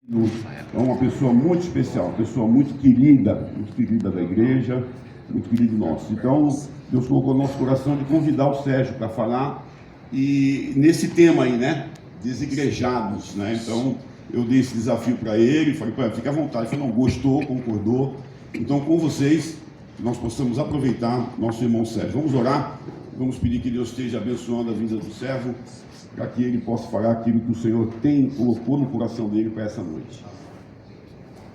É uma pessoa muito especial, uma pessoa muito querida da igreja, muito querida nossa. Então, Deus colocou no nosso coração de convidar o Sérgio para falar e nesse tema aí, né? Desigrejados, né? Então, eu dei esse desafio para ele, falei para ele, fica à vontade. Ele falou, não, gostou, concordou. Então, com vocês, nós possamos aproveitar nosso irmão Sérgio. Vamos orar, vamos pedir que Deus esteja abençoando a vida do servo, para que ele possa falar aquilo que o Senhor colocou no coração dele para essa noite.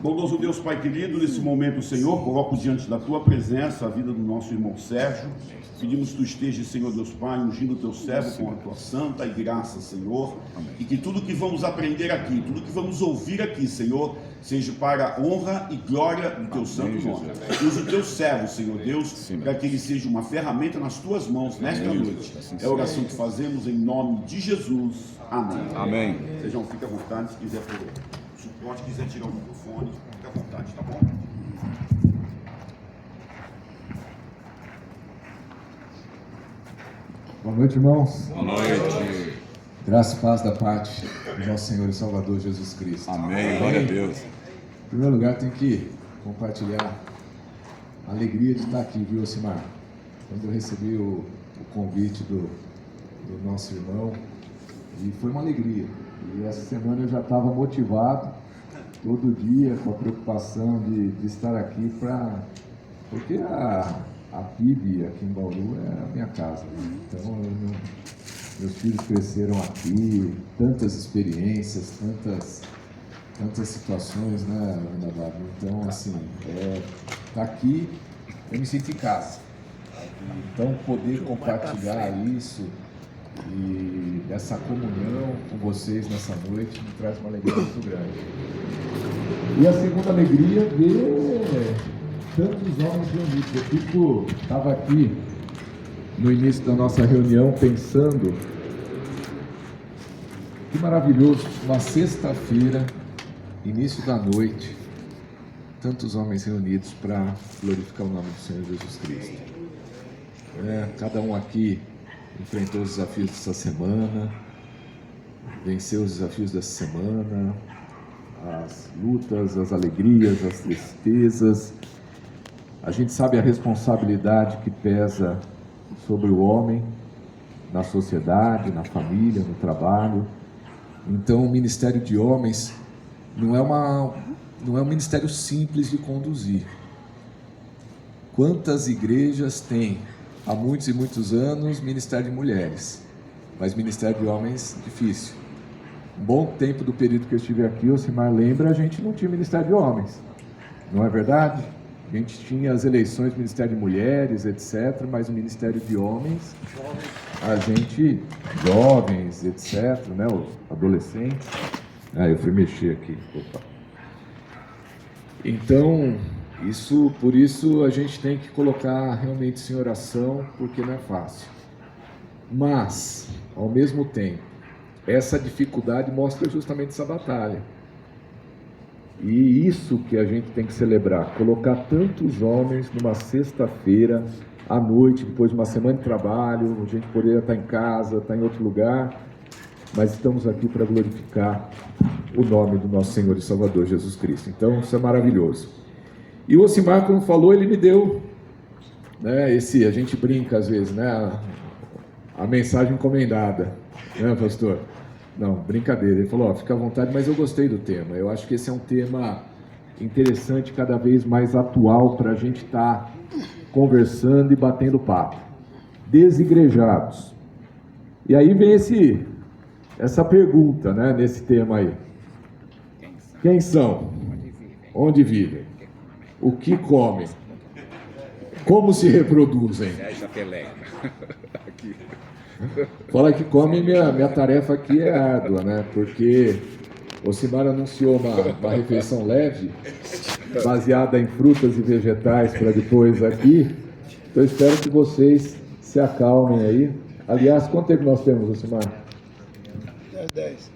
Bondoso Deus, Pai querido, nesse momento, Senhor, coloco diante da Tua presença a vida do nosso irmão Sérgio. Pedimos que Tu estejas, Senhor Deus Pai, ungindo o Teu servo com a Tua santa e graça, Senhor. E que tudo que vamos aprender aqui, tudo que vamos ouvir aqui, Senhor, seja para a honra e glória do Teu santo nome. Usa o Teu servo, Senhor Deus, para que ele seja uma ferramenta nas Tuas mãos nesta noite. É a oração que fazemos em nome de Jesus. Amém. Amém. Sejam, fique à vontade, se quiser por suporte, quiser tirar o microfone, fique à vontade, tá bom? Boa noite, irmãos. Boa noite. Graça e paz da parte do nosso Senhor e Salvador Jesus Cristo. Amém. Glória a Deus. Em primeiro lugar, tenho que compartilhar a alegria de estar aqui, viu, Osimar? Quando eu recebi o convite do nosso irmão, e foi uma alegria. E essa semana eu já estava motivado, todo dia, com a preocupação de estar aqui porque a PIB aqui em Bauru é a minha casa. Então, meus filhos cresceram aqui, tantas experiências, tantas situações, né, Navarro? Então, assim, tá aqui, eu me sinto em casa. Então, poder compartilhar isso e essa comunhão com vocês nessa noite me traz uma alegria muito grande. E a segunda alegria, ver tantos homens reunidos. Eu estava aqui no início da nossa reunião pensando que maravilhoso, uma sexta-feira, início da noite, tantos homens reunidos para glorificar o nome do Senhor Jesus Cristo. Cada um aqui enfrentou os desafios dessa semana, venceu os desafios dessa semana, as lutas, as alegrias, as tristezas. A gente sabe a responsabilidade que pesa sobre o homem na sociedade, na família, no trabalho. Então, o ministério de homens não é um ministério simples de conduzir. Quantas igrejas têm há muitos e muitos anos ministério de mulheres, mas ministério de homens difícil. Um bom tempo do período que eu estive aqui, o Osimar lembra, a gente não tinha ministério de homens, não é verdade? A gente tinha as eleições do ministério de mulheres, etc., mas o ministério de homens, a gente, jovens, etc., né, adolescentes, eu fui mexer aqui, opa. Então, por isso a gente tem que colocar realmente isso em oração, porque não é fácil. Mas, ao mesmo tempo, essa dificuldade mostra justamente essa batalha. E isso que a gente tem que celebrar, colocar tantos homens numa sexta-feira, à noite, depois de uma semana de trabalho, a gente poderia estar em casa, estar em outro lugar, mas estamos aqui para glorificar o nome do nosso Senhor e Salvador Jesus Cristo. Então, isso é maravilhoso. E o Osimar, como falou, ele me deu, né, a gente brinca às vezes, né, a mensagem encomendada, né, pastor? Não, brincadeira. Ele falou, fica à vontade, mas eu gostei do tema. Eu acho que esse é um tema interessante, cada vez mais atual, para a gente estar conversando e batendo papo. Desigrejados. E aí vem essa pergunta, né, nesse tema aí. Quem são? Onde vivem? O que comem? Como se reproduzem? Fala que come, minha tarefa aqui é árdua, né? Porque o Osimar anunciou uma refeição leve, baseada em frutas e vegetais para depois aqui. Então, espero que vocês se acalmem aí. Aliás, quanto tempo nós temos, Osimar? 10.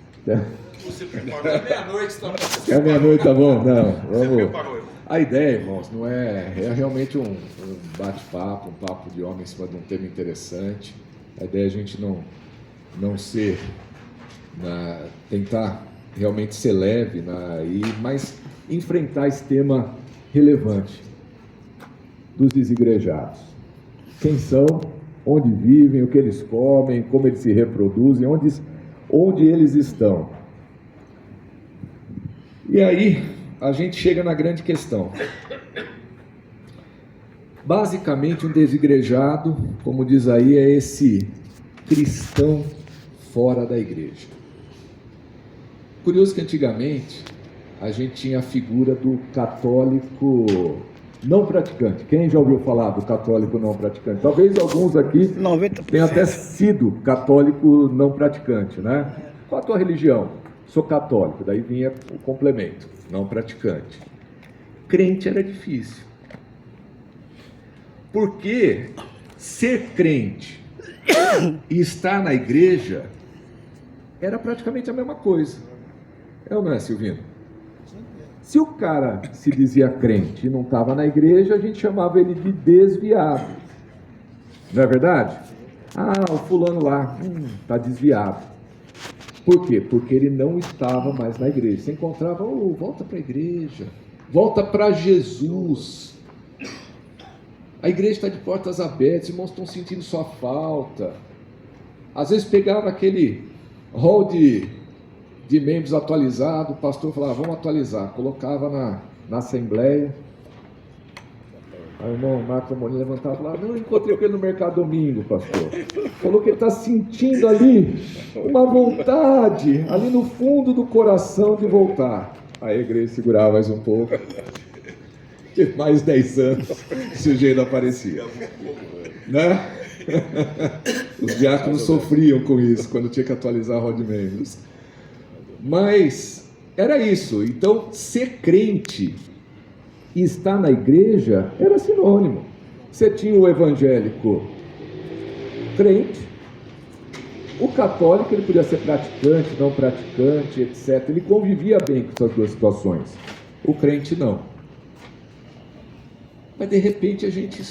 Você preparou? É meia-noite, tá bom? É meia-noite, tá bom? Não, Você vamos. preparou, irmão? A ideia, irmãos, não é realmente um bate-papo, um papo de homem em cima de um tema interessante. A ideia é a gente não ser, tentar realmente ser leve, mas enfrentar esse tema relevante dos desigrejados. Quem são, onde vivem, o que eles comem, como eles se reproduzem, onde eles estão. E aí a gente chega na grande questão. Basicamente, um desigrejado, como diz aí, é esse cristão fora da igreja. Curioso que antigamente a gente tinha a figura do católico não praticante. Quem já ouviu falar do católico não praticante? Talvez alguns aqui 90%. tenham até sido católico não praticante, né? Qual a tua religião? Sou católico. Daí vinha o complemento, não praticante. Crente era difícil. Porque ser crente e estar na igreja era praticamente a mesma coisa. É ou não é, Silvino? Se o cara se dizia crente e não estava na igreja, a gente chamava ele de desviado. Não é verdade? Ah, o fulano lá, está desviado. Por quê? Porque ele não estava mais na igreja. Você encontrava, volta para a igreja, volta para Jesus. A igreja está de portas abertas, os irmãos estão sentindo sua falta. Às vezes pegava aquele rol de membros atualizado, o pastor falava, vamos atualizar, colocava na assembleia. Aí o irmão Marcos Amorim levantava e falava, não, encontrei com ele no mercado domingo, pastor. Falou que ele está sentindo ali uma vontade, ali no fundo do coração de voltar. Aí a igreja segurava mais um pouco. Mais 10 anos, o sujeito aparecia. Né? Os diáconos sofriam com isso, quando tinha que atualizar a roda de membros. Mas era isso. Então, ser crente e estar na igreja era sinônimo. Você tinha o evangélico crente, o católico ele podia ser praticante, não praticante, etc. Ele convivia bem com essas duas situações. O crente não. Mas de repente a gente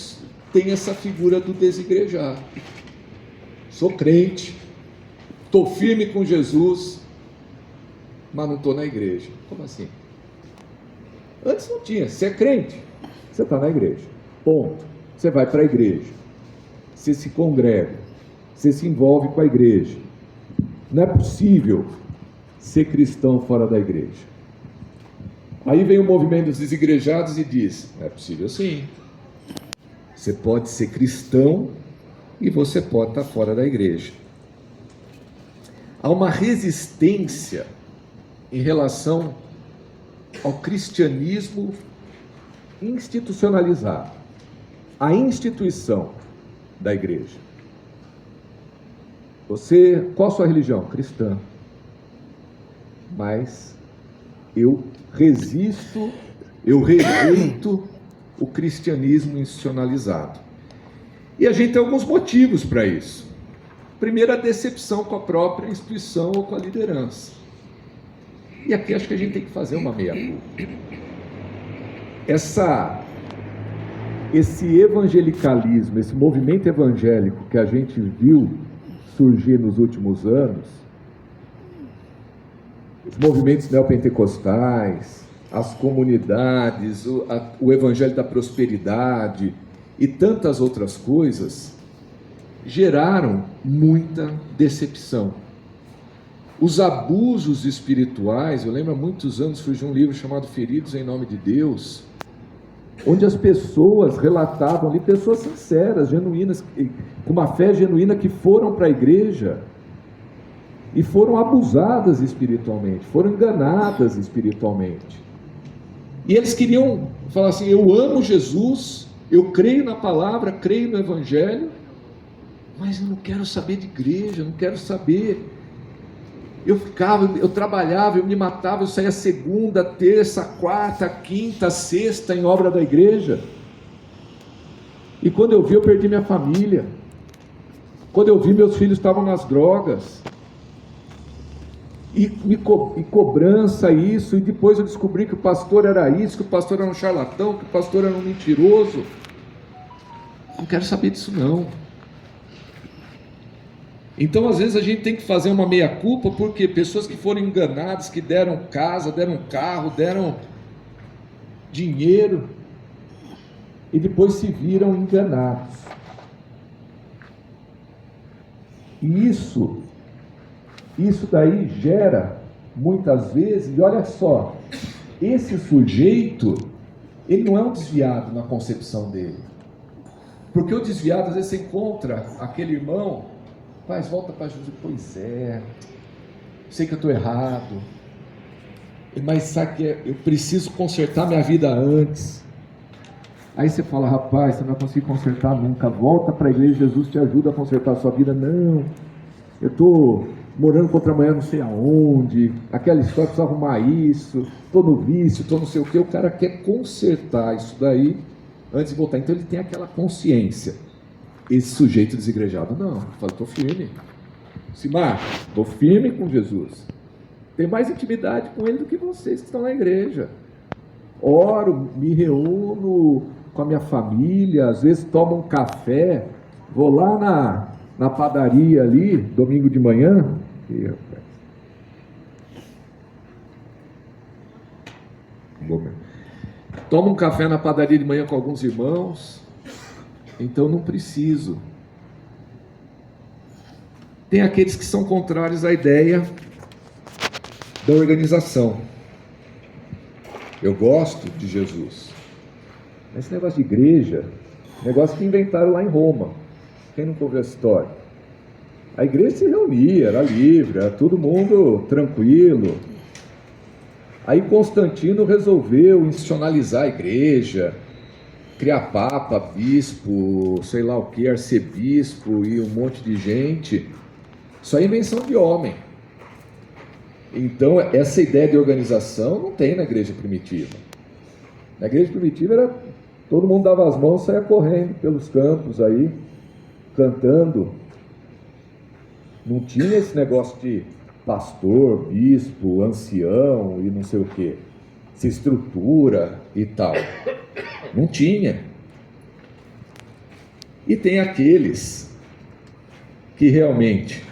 tem essa figura do desigrejado. Sou crente, estou firme com Jesus, mas não estou na igreja. Como assim? Antes não tinha. Você é crente, você está na igreja. Ponto. Você vai para a igreja, você se congrega, você se envolve com a igreja. Não é possível ser cristão fora da igreja. Aí vem o movimento dos desigrejados e diz, é possível sim. Você pode ser cristão e você pode estar fora da igreja. Há uma resistência em relação ao cristianismo institucionalizado, a instituição da igreja. Qual a sua religião? Cristã. Mas eu rejeito o cristianismo institucionalizado. E a gente tem alguns motivos para isso. Primeiro, a decepção com a própria instituição ou com a liderança. E aqui acho que a gente tem que fazer uma meia-culpa. Esse evangelicalismo, esse movimento evangélico que a gente viu surgir nos últimos anos, os movimentos neopentecostais, as comunidades, o evangelho da prosperidade e tantas outras coisas, geraram muita decepção. Os abusos espirituais, eu lembro há muitos anos surgiu um livro chamado Feridos em Nome de Deus, onde as pessoas relatavam ali, pessoas sinceras, genuínas, com uma fé genuína, que foram para a igreja e foram abusadas espiritualmente, foram enganadas espiritualmente. E eles queriam falar assim, eu amo Jesus, eu creio na palavra, creio no evangelho, mas eu não quero saber de igreja, eu não quero saber. Eu trabalhava, eu me matava, eu saía segunda, terça, quarta, quinta, sexta em obra da igreja. E quando eu vi, eu perdi minha família. Quando eu vi, meus filhos estavam nas drogas. E cobrança isso, e depois eu descobri que o pastor era isso, que o pastor era um charlatão, que o pastor era um mentiroso. Não quero saber disso não. Então, às vezes, a gente tem que fazer uma meia-culpa, porque pessoas que foram enganadas, que deram casa, deram carro, deram dinheiro, e depois se viram enganados. E isso daí gera, muitas vezes, e olha só, esse sujeito, ele não é um desviado na concepção dele. Porque o desviado, às vezes, você encontra aquele irmão, mas volta para Jesus, pois é, sei que eu estou errado, mas sabe que eu preciso consertar minha vida antes. Aí você fala, rapaz, você não vai conseguir consertar nunca, volta para a igreja, Jesus te ajuda a consertar a sua vida. Não, eu estou morando contra amanhã não sei aonde, aquela história, preciso arrumar isso, estou no vício, estou não sei o que. O cara quer consertar isso daí antes de voltar. Então ele tem aquela consciência. Esse sujeito desigrejado, não, fala, estou firme. Simar, estou firme com Jesus. Tenho mais intimidade com ele do que vocês que estão na igreja. Oro, me reúno com a minha família, às vezes tomo um café, vou lá na padaria ali, domingo de manhã. Tomo um café na padaria de manhã com alguns irmãos, então não preciso. Tem aqueles que são contrários à ideia da organização. Eu gosto de Jesus. Esse negócio de igreja, negócio que inventaram lá em Roma. Quem nunca ouviu essa história? A igreja se reunia, era livre, era todo mundo tranquilo. Aí Constantino resolveu institucionalizar a igreja, criar papa, bispo, sei lá o que, arcebispo e um monte de gente. Isso aí é invenção de homem. Então, essa ideia de organização não tem na igreja primitiva. Na igreja primitiva era todo mundo dava as mãos e saia correndo pelos campos aí, cantando. Não tinha esse negócio de pastor, bispo, ancião e não sei o que, essa estrutura e tal. Não tinha. E tem aqueles que realmente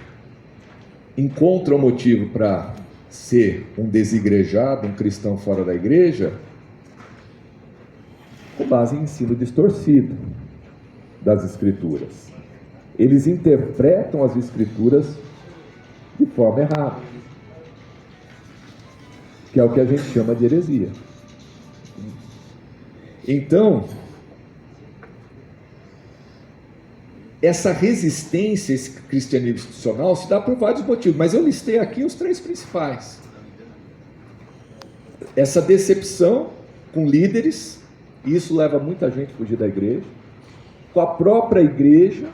encontram motivo para ser um desigrejado, um cristão fora da igreja, com base em ensino distorcido das Escrituras. Eles interpretam as Escrituras de forma errada, que é o que a gente chama de heresia. Então, essa resistência, esse cristianismo institucional, se dá por vários motivos, mas eu listei aqui os 3 principais. Essa decepção com líderes, e isso leva muita gente a fugir da igreja, com a própria igreja,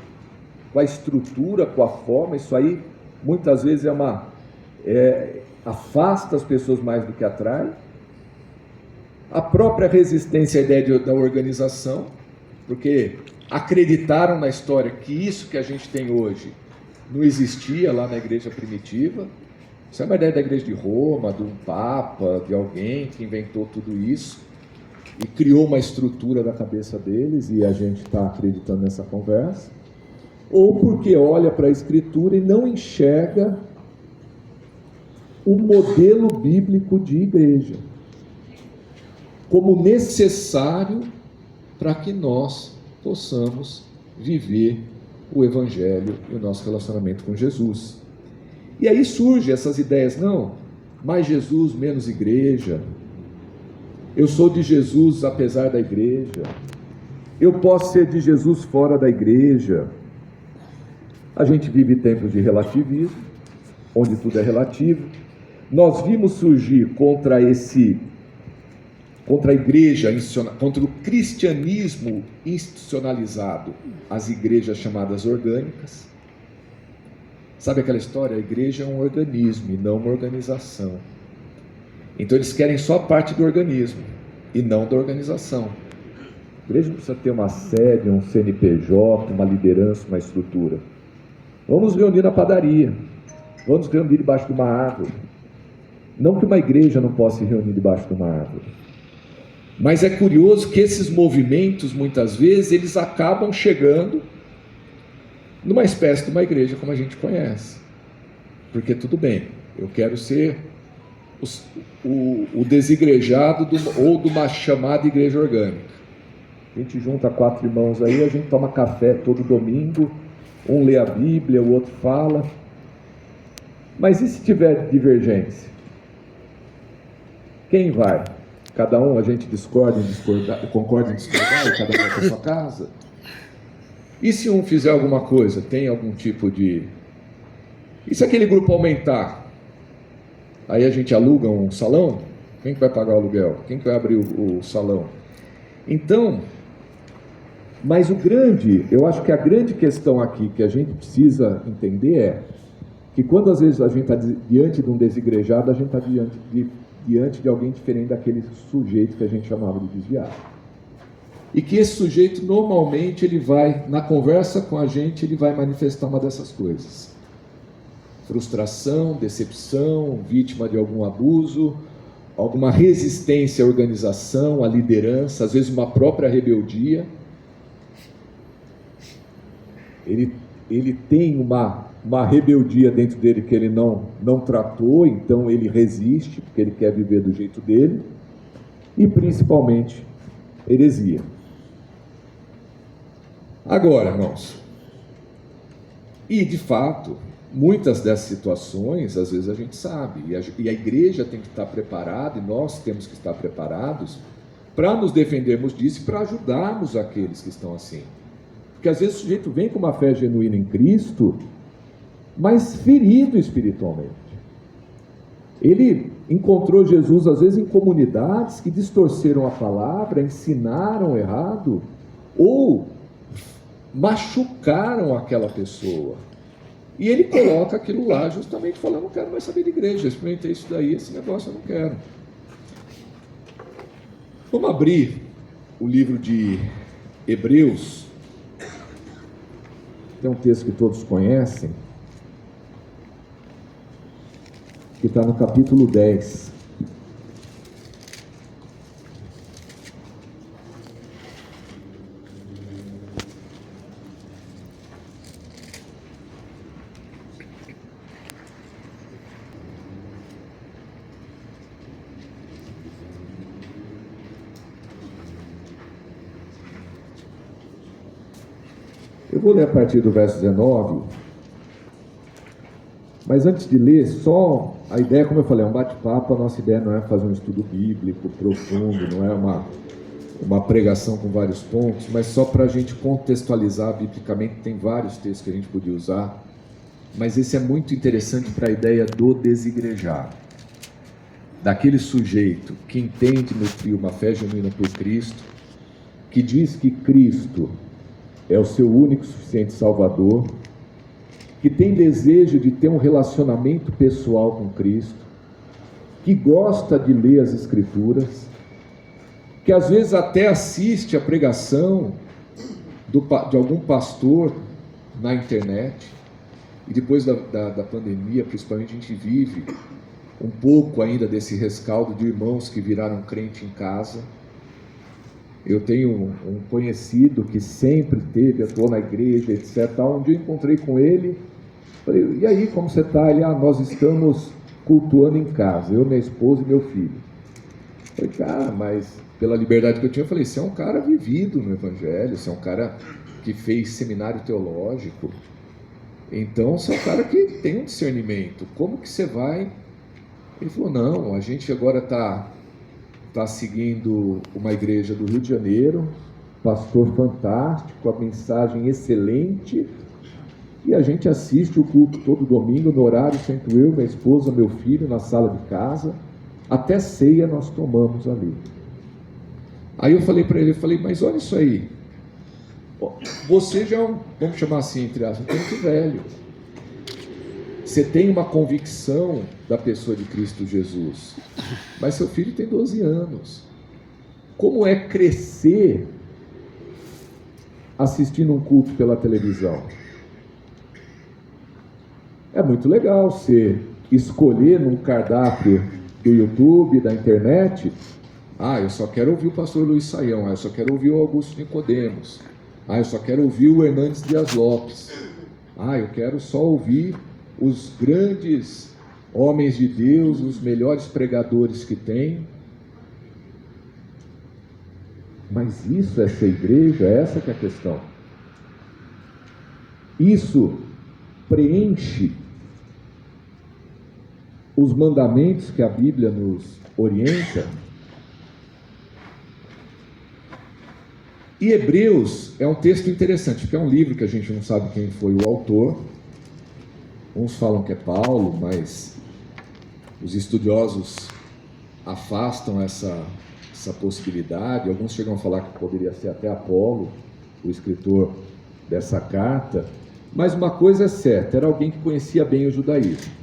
com a estrutura, com a forma, isso aí muitas vezes afasta as pessoas mais do que atrai. A própria resistência à ideia da organização, porque acreditaram na história que isso que a gente tem hoje não existia lá na igreja primitiva. Isso é uma ideia da igreja de Roma, de um papa, de alguém que inventou tudo isso e criou uma estrutura da cabeça deles, e a gente está acreditando nessa conversa. Ou porque olha para a Escritura e não enxerga o modelo bíblico de igreja como necessário para que nós possamos viver o Evangelho e o nosso relacionamento com Jesus. E aí surgem essas ideias, não, mais Jesus, menos igreja, eu sou de Jesus apesar da igreja, eu posso ser de Jesus fora da igreja. A gente vive tempos de relativismo, onde tudo é relativo. Nós vimos surgir contra a igreja, contra o cristianismo institucionalizado, as igrejas chamadas orgânicas. Sabe aquela história? A igreja é um organismo e não uma organização. Então eles querem só parte do organismo e não da organização. A igreja não precisa ter uma sede, um CNPJ, uma liderança, uma estrutura. Vamos reunir na padaria, vamos reunir debaixo de uma árvore. Não que uma igreja não possa se reunir debaixo de uma árvore, mas é curioso que esses movimentos, muitas vezes, eles acabam chegando numa espécie de uma igreja como a gente conhece. Porque tudo bem, eu quero ser o desigrejado ou de uma chamada igreja orgânica. A gente junta 4 irmãos aí, a gente toma café todo domingo, um lê a Bíblia, o outro fala. Mas e se tiver divergência? Quem vai? Cada um a gente discorda em discordar, concorda em discordar, e cada um vai para sua casa? E se um fizer alguma coisa, tem algum tipo de... E se aquele grupo aumentar? Aí a gente aluga um salão? Quem que vai pagar o aluguel? Quem que vai abrir o salão? Então, mas eu acho que a grande questão aqui que a gente precisa entender é que quando às vezes a gente está diante de um desigrejado, a gente está diante de alguém diferente daquele sujeito que a gente chamava de desviado. E que esse sujeito, normalmente, ele vai, na conversa com a gente, ele vai manifestar uma dessas coisas. Frustração, decepção, vítima de algum abuso, alguma resistência à organização, à liderança, às vezes uma própria rebeldia. Ele tem uma rebeldia dentro dele que ele não tratou, então ele resiste, porque ele quer viver do jeito dele, e principalmente heresia. Agora, irmãos, e de fato, muitas dessas situações, às vezes a gente sabe, e a igreja tem que estar preparada, e nós temos que estar preparados para nos defendermos disso e para ajudarmos aqueles que estão assim. Porque às vezes o sujeito vem com uma fé genuína em Cristo, mas ferido espiritualmente. Ele encontrou Jesus, às vezes, em comunidades que distorceram a palavra, ensinaram errado, ou machucaram aquela pessoa. E ele coloca aquilo lá justamente falando: eu não quero mais saber de igreja, eu experimentei isso daí, esse negócio eu não quero. Vamos abrir o livro de Hebreus. Tem um texto que todos conhecem, que está no capítulo 10. Eu vou ler a partir do verso 19, mas antes de ler, só a ideia, como eu falei, é um bate-papo. A nossa ideia não é fazer um estudo bíblico profundo, não é uma pregação com vários pontos, mas só para a gente contextualizar biblicamente. Tem vários textos que a gente podia usar, mas esse é muito interessante para a ideia do desigrejado, daquele sujeito que entende nutrir uma fé genuína por Cristo, que diz que Cristo é o seu único e suficiente Salvador, que tem desejo de ter um relacionamento pessoal com Cristo, que gosta de ler as Escrituras, que às vezes até assiste a pregação de algum pastor na internet, e depois da pandemia, principalmente, a gente vive um pouco ainda desse rescaldo de irmãos que viraram crente em casa. Eu tenho um conhecido que sempre atuou na igreja, etc. Um dia eu encontrei com ele, falei: e aí, como você está? Ele: nós estamos cultuando em casa, eu, minha esposa e meu filho. Falei: cara, mas pela liberdade que eu tinha, eu falei: você é um cara vivido no Evangelho, você é um cara que fez seminário teológico, então você é um cara que tem um discernimento, como que você vai? Ele falou: não, a gente agora está seguindo uma igreja do Rio de Janeiro, pastor fantástico, a mensagem excelente, e a gente assiste o culto todo domingo, no horário, sento eu, minha esposa, meu filho, na sala de casa, até ceia nós tomamos ali. Aí eu falei para ele, mas olha isso aí, você já é vamos chamar assim, entre aspas, um crente velho. Você tem uma convicção da pessoa de Cristo Jesus, mas seu filho tem 12 anos. Como é crescer assistindo um culto pela televisão? É muito legal você escolher num cardápio do YouTube, da internet: eu só quero ouvir o pastor Luiz Saião, eu só quero ouvir o Augusto Nicodemos, eu só quero ouvir o Hernandes Dias Lopes. Eu quero só ouvir os grandes homens de Deus, os melhores pregadores que tem. Mas isso é ser igreja? Essa que é a questão. Isso preenche os mandamentos que a Bíblia nos orienta? E Hebreus é um texto interessante, porque é um livro que a gente não sabe quem foi o autor. Uns falam que é Paulo, mas os estudiosos afastam essa possibilidade. Alguns chegam a falar que poderia ser até Apolo, o escritor dessa carta. Mas uma coisa é certa, era alguém que conhecia bem o judaísmo.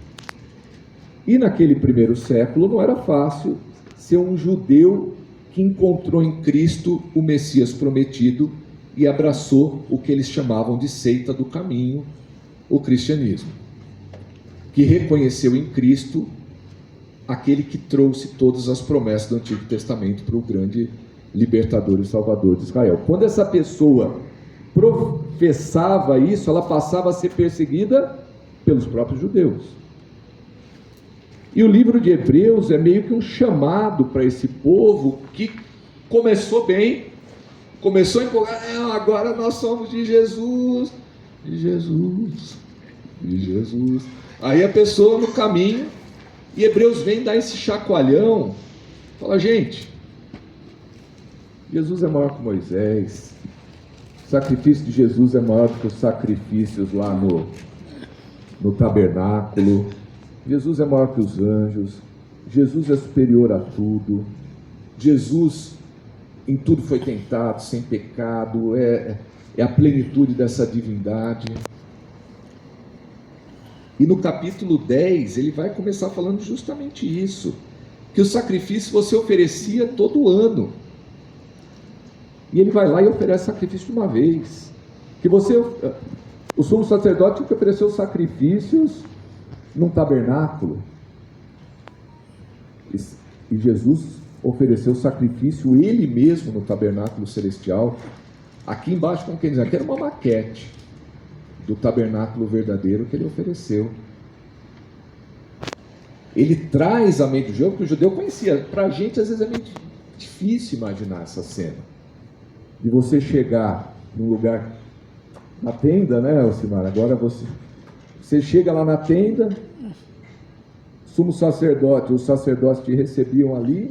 E naquele primeiro século não era fácil ser um judeu que encontrou em Cristo o Messias prometido e abraçou o que eles chamavam de seita do caminho, o cristianismo, que reconheceu em Cristo aquele que trouxe todas as promessas do Antigo Testamento para o grande libertador e salvador de Israel. Quando essa pessoa professava isso, ela passava a ser perseguida pelos próprios judeus. E o livro de Hebreus é meio que um chamado para esse povo que começou bem, começou a empolgar, agora nós somos de Jesus, de Jesus, de Jesus. Aí a pessoa no caminho, e Hebreus vem dar esse chacoalhão, fala, gente, Jesus é maior que Moisés, o sacrifício de Jesus é maior do que os sacrifícios lá no tabernáculo. Jesus é maior que os anjos, Jesus é superior a tudo, Jesus em tudo foi tentado, sem pecado, é a plenitude dessa divindade. E no capítulo 10, ele vai começar falando justamente isso, que o sacrifício você oferecia todo ano, e ele vai lá e oferece sacrifício de uma vez, que o sumo sacerdote tinha que oferecer os sacrifícios num tabernáculo, e Jesus ofereceu o sacrifício ele mesmo no tabernáculo celestial. Aqui embaixo, como quem diz, aqui era uma maquete do tabernáculo verdadeiro que ele ofereceu. Ele traz a mente do judeu, porque o judeu conhecia. Para a gente às vezes é meio difícil imaginar essa cena de você chegar num lugar, na tenda, né, Elcimar? Agora você chega lá na tenda, sumo sacerdote, os sacerdotes te recebiam ali,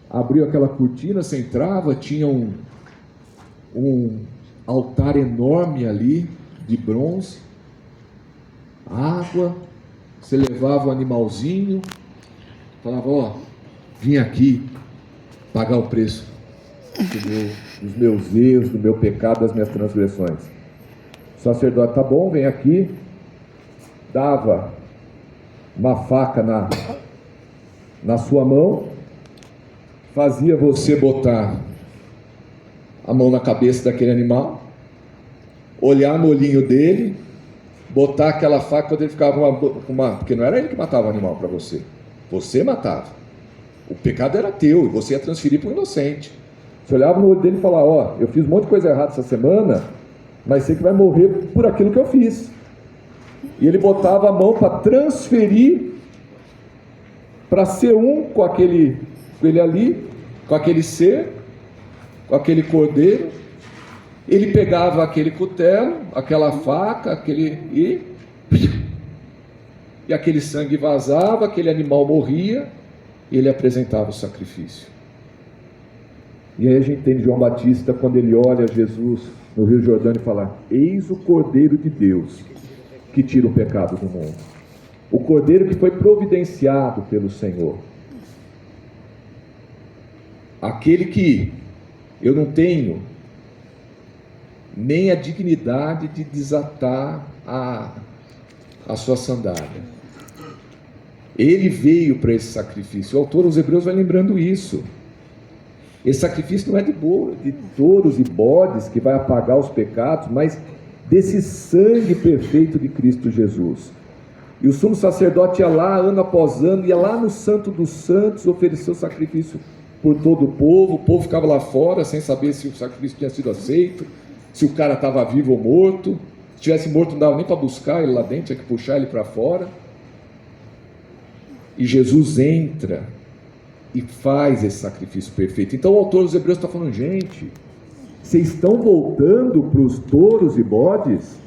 abriu aquela cortina, você entrava, tinha um altar enorme ali, de bronze, água, você levava o animalzinho, falava, vim aqui pagar o preço dos meus erros, do meu pecado, das minhas transgressões. O sacerdote, tá bom, vem aqui, dava uma faca na sua mão, fazia você botar a mão na cabeça daquele animal, olhar no olhinho dele, botar aquela faca quando ele ficava porque não era ele que matava o animal para você, você matava, o pecado era teu e você ia transferir para o inocente. Você olhava no olho dele e falava, eu fiz um monte de coisa errada essa semana, mas sei que vai morrer por aquilo que eu fiz. E ele botava a mão para transferir, para ser um com ele ali, com aquele ser, com aquele cordeiro. Ele pegava aquele cutelo, aquela faca, e aquele sangue vazava, aquele animal morria, e ele apresentava o sacrifício. E aí a gente tem João Batista, quando ele olha Jesus no Rio Jordão e fala, eis o Cordeiro de Deus, que tira o pecado do mundo. O Cordeiro que foi providenciado pelo Senhor. Aquele que eu não tenho nem a dignidade de desatar a sua sandália. Ele veio para esse sacrifício. O autor aos Hebreus vai lembrando isso. Esse sacrifício não é de touros e bodes que vai apagar os pecados, mas desse sangue perfeito de Cristo Jesus. E o sumo sacerdote ia lá, ano após ano, ia lá no Santo dos Santos, ofereceu sacrifício por todo o povo ficava lá fora, sem saber se o sacrifício tinha sido aceito, se o cara estava vivo ou morto, Se tivesse morto, não dava nem para buscar ele lá dentro, tinha que puxar ele para fora. E Jesus entra e faz esse sacrifício perfeito. Então o autor dos Hebreus está falando, gente, vocês estão voltando para os touros e bodes?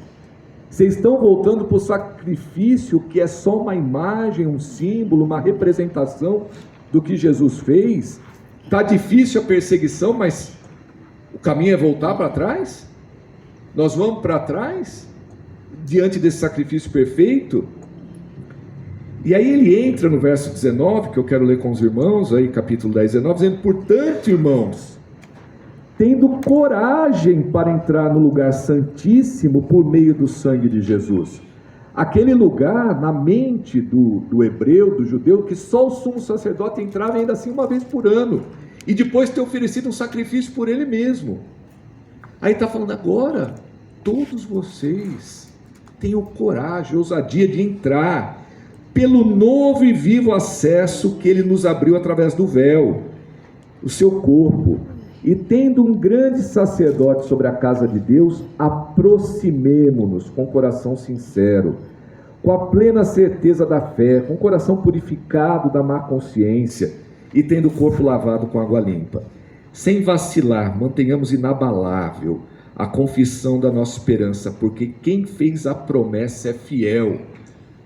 Vocês estão voltando para o sacrifício que é só uma imagem, um símbolo, uma representação do que Jesus fez? Está difícil a perseguição, mas o caminho é voltar para trás? Nós vamos para trás, diante desse sacrifício perfeito? E aí ele entra no verso 19, que eu quero ler com os irmãos, aí capítulo 10, 19, dizendo, portanto, irmãos, tendo coragem para entrar no lugar santíssimo por meio do sangue de Jesus. Aquele lugar, na mente do hebreu, do judeu, que só o sumo sacerdote entrava ainda assim uma vez por ano, e depois ter oferecido um sacrifício por ele mesmo. Aí está falando agora, todos vocês tenham coragem, ousadia de entrar, pelo novo e vivo acesso que ele nos abriu através do véu, o seu corpo, e tendo um grande sacerdote sobre a casa de Deus, aproximemo-nos com coração sincero, com a plena certeza da fé, com o coração purificado da má consciência, e tendo o corpo lavado com água limpa. Sem vacilar, mantenhamos inabalável a confissão da nossa esperança, porque quem fez a promessa é fiel.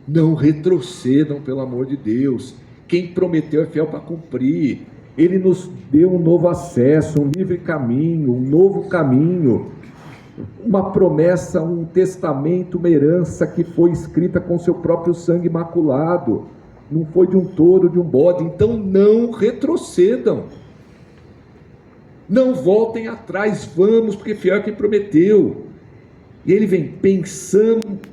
Não retrocedam, pelo amor de Deus. Quem prometeu é fiel para cumprir. Ele nos deu um novo acesso, um livre caminho, um novo caminho, uma promessa, um testamento, uma herança que foi escrita com seu próprio sangue imaculado. Não foi de um touro, de um bode. Então não retrocedam. Não voltem atrás, vamos, porque fiel é quem prometeu. E ele vem,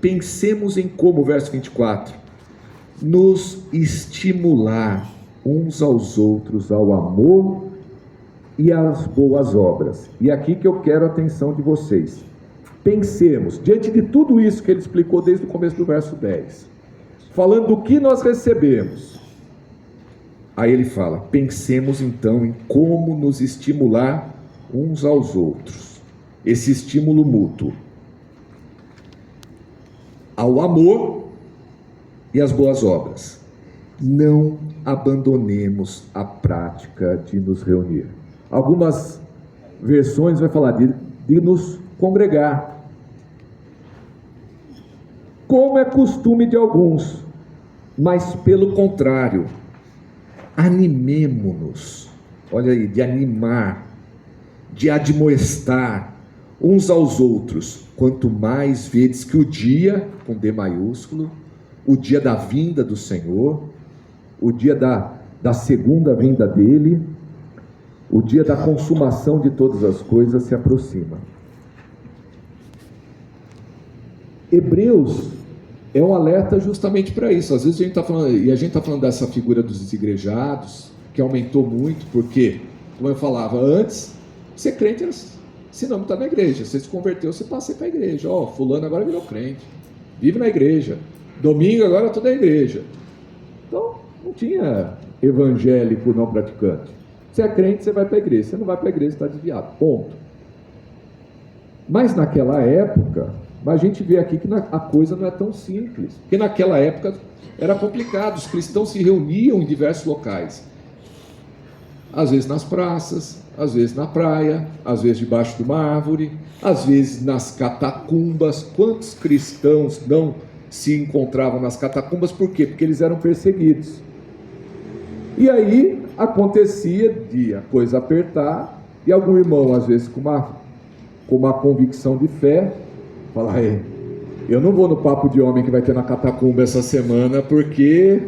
pensemos em como, verso 24, nos estimular uns aos outros ao amor e às boas obras. E aqui que eu quero a atenção de vocês. Pensemos, diante de tudo isso que ele explicou desde o começo do verso 10, falando do que nós recebemos, aí ele fala, pensemos então em como nos estimular uns aos outros, esse estímulo mútuo, ao amor e às boas obras. Não abandonemos a prática de nos reunir. Algumas versões vai falar de nos congregar, como é costume de alguns, mas pelo contrário, animemo-nos, olha aí, de animar, de admoestar uns aos outros, quanto mais vedes que o dia, com D maiúsculo, o dia da vinda do Senhor, o dia da segunda vinda dele, o dia da consumação de todas as coisas se aproxima. Hebreus é um alerta justamente para isso. Às vezes a gente está falando dessa figura dos desigrejados, que aumentou muito, porque, como eu falava antes, ser crente era sinônimo de estar na igreja. Você se converteu, você passa para a igreja. Fulano agora virou crente, vive na igreja, domingo agora tudo é igreja. Então não tinha evangélico não praticante. Você é crente, você vai para a igreja. Você não vai para a igreja, você está desviado, ponto. Mas naquela época, a gente vê aqui que a coisa não é tão simples, porque naquela época era complicado. Os cristãos se reuniam em diversos locais, às vezes nas praças, às vezes na praia, às vezes debaixo de uma árvore, às vezes nas catacumbas. Quantos cristãos não se encontravam nas catacumbas? Por quê? Porque eles eram perseguidos. E aí acontecia de a coisa apertar, e algum irmão, às vezes com uma convicção de fé, falar, eu não vou no papo de homem que vai ter na catacumba essa semana, porque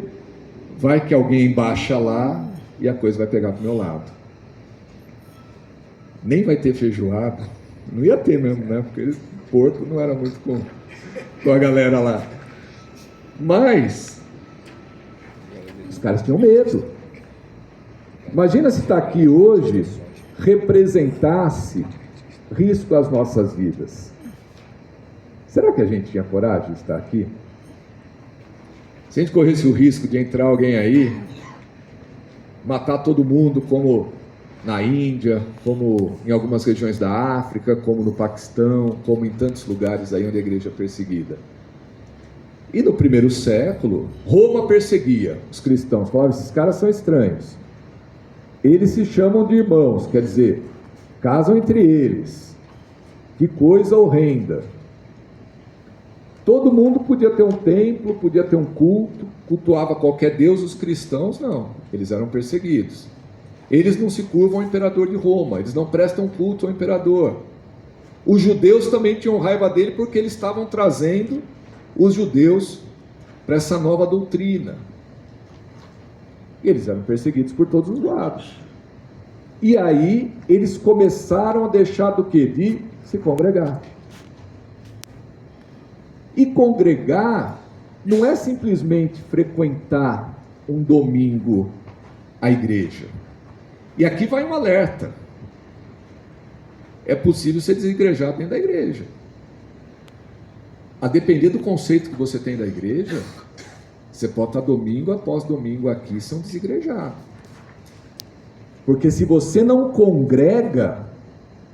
vai que alguém baixa lá e a coisa vai pegar para o meu lado. Nem vai ter feijoada, não ia ter mesmo, né? Porque porco não era muito com a galera lá. Mas os caras tinham medo. Imagina se está aqui hoje representasse risco às nossas vidas. Será que a gente tinha coragem de estar aqui? Se a gente corresse o risco de entrar alguém aí, matar todo mundo como na Índia, como em algumas regiões da África, como no Paquistão, como em tantos lugares aí onde a igreja é perseguida. E no primeiro século, Roma perseguia os cristãos, falava, esses caras são estranhos. Eles se chamam de irmãos, quer dizer, casam entre eles. Que coisa horrenda. Todo mundo podia ter um templo, podia ter um culto, cultuava qualquer deus, os cristãos não, eles eram perseguidos. Eles não se curvam ao imperador de Roma, eles não prestam culto ao imperador. Os judeus também tinham raiva dele porque eles estavam trazendo os judeus para essa nova doutrina. E eles eram perseguidos por todos os lados. E aí eles começaram a deixar do quê? De se congregar. E congregar não é simplesmente frequentar um domingo a igreja. E aqui vai um alerta. É possível ser desigrejado dentro da igreja. A depender do conceito que você tem da igreja, você pode estar domingo após domingo aqui ser um desigrejado. Porque se você não congrega,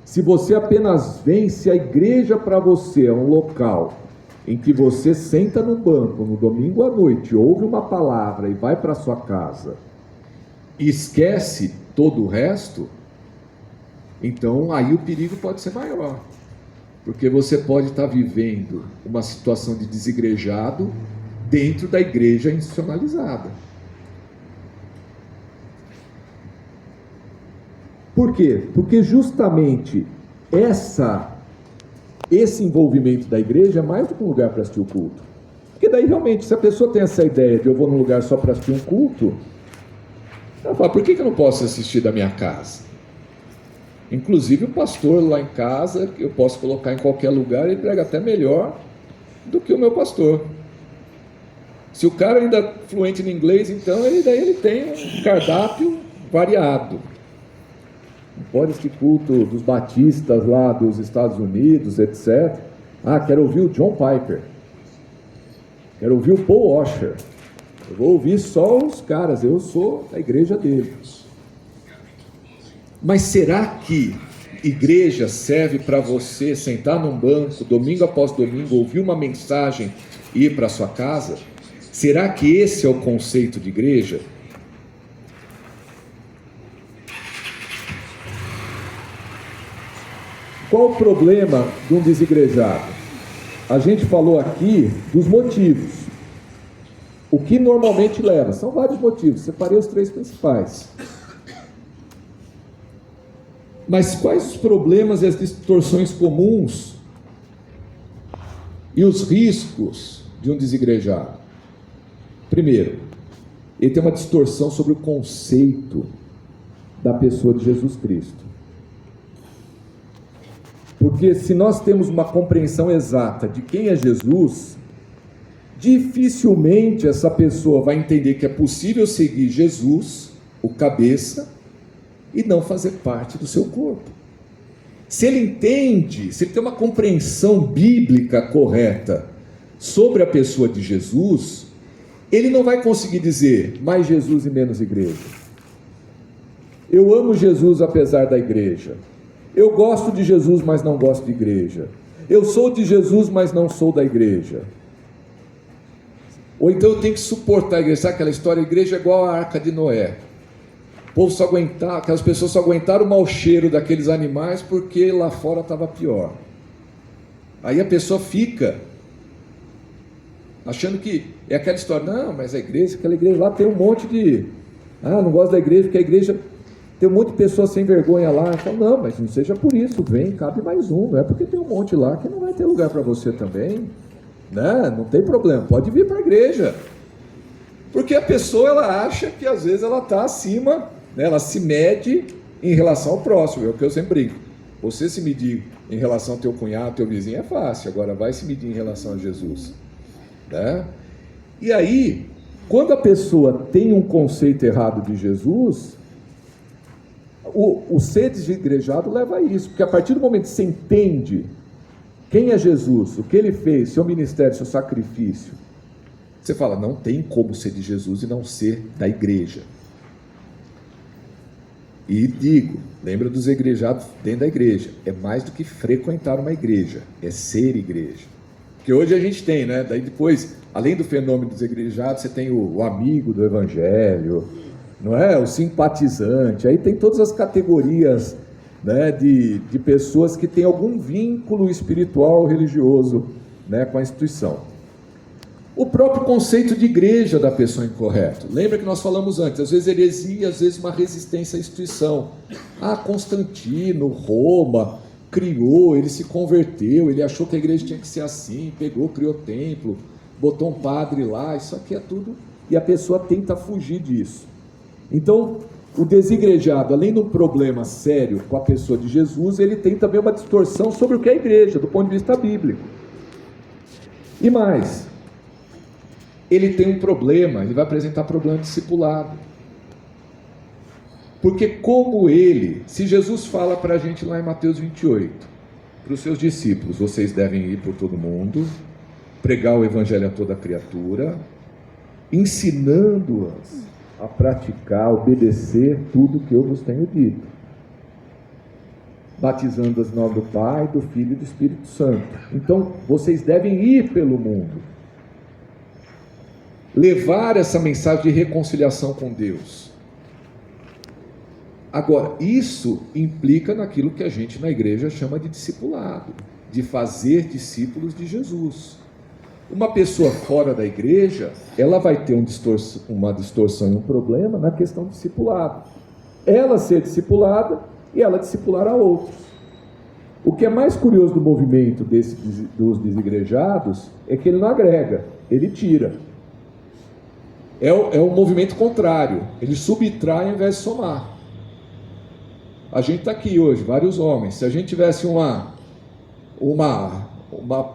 se você apenas vem, se a igreja para você é um local em que você senta no banco no domingo à noite, ouve uma palavra e vai para sua casa e esquece todo o resto, então aí o perigo pode ser maior, porque você pode estar vivendo uma situação de desigrejado dentro da igreja institucionalizada. Por quê? Porque justamente esse envolvimento da igreja é mais do que um lugar para assistir o culto. Porque daí realmente, se a pessoa tem essa ideia de eu vou num lugar só para assistir um culto, ela fala, por que eu não posso assistir da minha casa? Inclusive o pastor lá em casa, eu posso colocar em qualquer lugar, ele prega até melhor do que o meu pastor. Se o cara ainda é fluente em inglês, então ele tem um cardápio variado. Não pode assistir culto dos batistas lá dos Estados Unidos, etc. Ah, quero ouvir o John Piper. Quero ouvir o Paul Washer. Eu vou ouvir só os caras, eu sou da igreja deles. Mas será que igreja serve para você sentar num banco, domingo após domingo, ouvir uma mensagem e ir para sua casa? Será que esse é o conceito de igreja? Qual o problema de um desigrejado? A gente falou aqui dos motivos. O que normalmente leva? São vários motivos, separei os 3 principais. Mas quais os problemas e as distorções comuns e os riscos de um desigrejado? Primeiro, ele tem uma distorção sobre o conceito da pessoa de Jesus Cristo. Porque se nós temos uma compreensão exata de quem é Jesus, dificilmente essa pessoa vai entender que é possível seguir Jesus, o cabeça, e não fazer parte do seu corpo. Se ele entende, se ele tem uma compreensão bíblica correta sobre a pessoa de Jesus, ele não vai conseguir dizer mais Jesus e menos igreja. Eu amo Jesus apesar da igreja. Eu gosto de Jesus, mas não gosto de igreja. Eu sou de Jesus, mas não sou da igreja. Ou então eu tenho que suportar a igreja. Sabe aquela história? A igreja é igual a arca de Noé. O povo só aguentava, aquelas pessoas só aguentaram o mau cheiro daqueles animais porque lá fora estava pior. Aí a pessoa fica achando que é aquela história. Não, mas a igreja, aquela igreja lá tem um monte de... Ah, não gosto da igreja porque a igreja... Tem um monte de pessoas sem vergonha lá. Falo, não, mas não seja por isso, vem, cabe mais um. Não é porque tem um monte lá que não vai ter lugar para você também, né? Não tem problema, pode vir para a igreja. Porque a pessoa, ela acha que às vezes ela está acima, né? Ela se mede em relação ao próximo, é o que eu sempre brinco. Você se medir em relação ao teu cunhado, teu vizinho é fácil, agora vai se medir em relação a Jesus, né? E aí, quando a pessoa tem um conceito errado de Jesus... O ser desigrejado leva a isso, porque a partir do momento que você entende quem é Jesus, o que ele fez, seu ministério, seu sacrifício, você fala, não tem como ser de Jesus e não ser da igreja. E digo, lembra dos igrejados dentro da igreja, é mais do que frequentar uma igreja, é ser igreja. Porque hoje a gente tem, né? Daí depois, além do fenômeno dos igrejados, você tem o amigo do evangelho, não é? O simpatizante, aí tem todas as categorias, né, de pessoas que têm algum vínculo espiritual ou religioso, né, com a instituição. O próprio conceito de igreja da pessoa incorreto. Lembra que nós falamos antes, às vezes heresia, às vezes uma resistência à instituição. Constantino, Roma, criou, ele se converteu, ele achou que a igreja tinha que ser assim, pegou, criou templo, botou um padre lá, isso aqui é tudo, e a pessoa tenta fugir disso. Então, o desigrejado, além de um problema sério com a pessoa de Jesus, ele tem também uma distorção sobre o que é a igreja, do ponto de vista bíblico. E mais, ele tem um problema, ele vai apresentar problema de discipulado. Porque como ele, se Jesus fala para a gente lá em Mateus 28, para os seus discípulos, vocês devem ir por todo mundo, pregar o evangelho a toda criatura, ensinando-as a praticar, obedecer tudo que eu vos tenho dito, batizando-as em nome do Pai, do Filho e do Espírito Santo. Então, vocês devem ir pelo mundo, levar essa mensagem de reconciliação com Deus. Agora, isso implica naquilo que a gente na igreja chama de discipulado, de fazer discípulos de Jesus. Uma pessoa fora da igreja, ela vai ter uma distorção e um problema na questão do discipulado. Ela ser discipulada e ela discipular a outros. O que é mais curioso do movimento dos desigrejados é que ele não agrega, ele tira. É um movimento contrário, ele subtrai ao invés de somar. A gente está aqui hoje, vários homens. Se a gente tivesse uma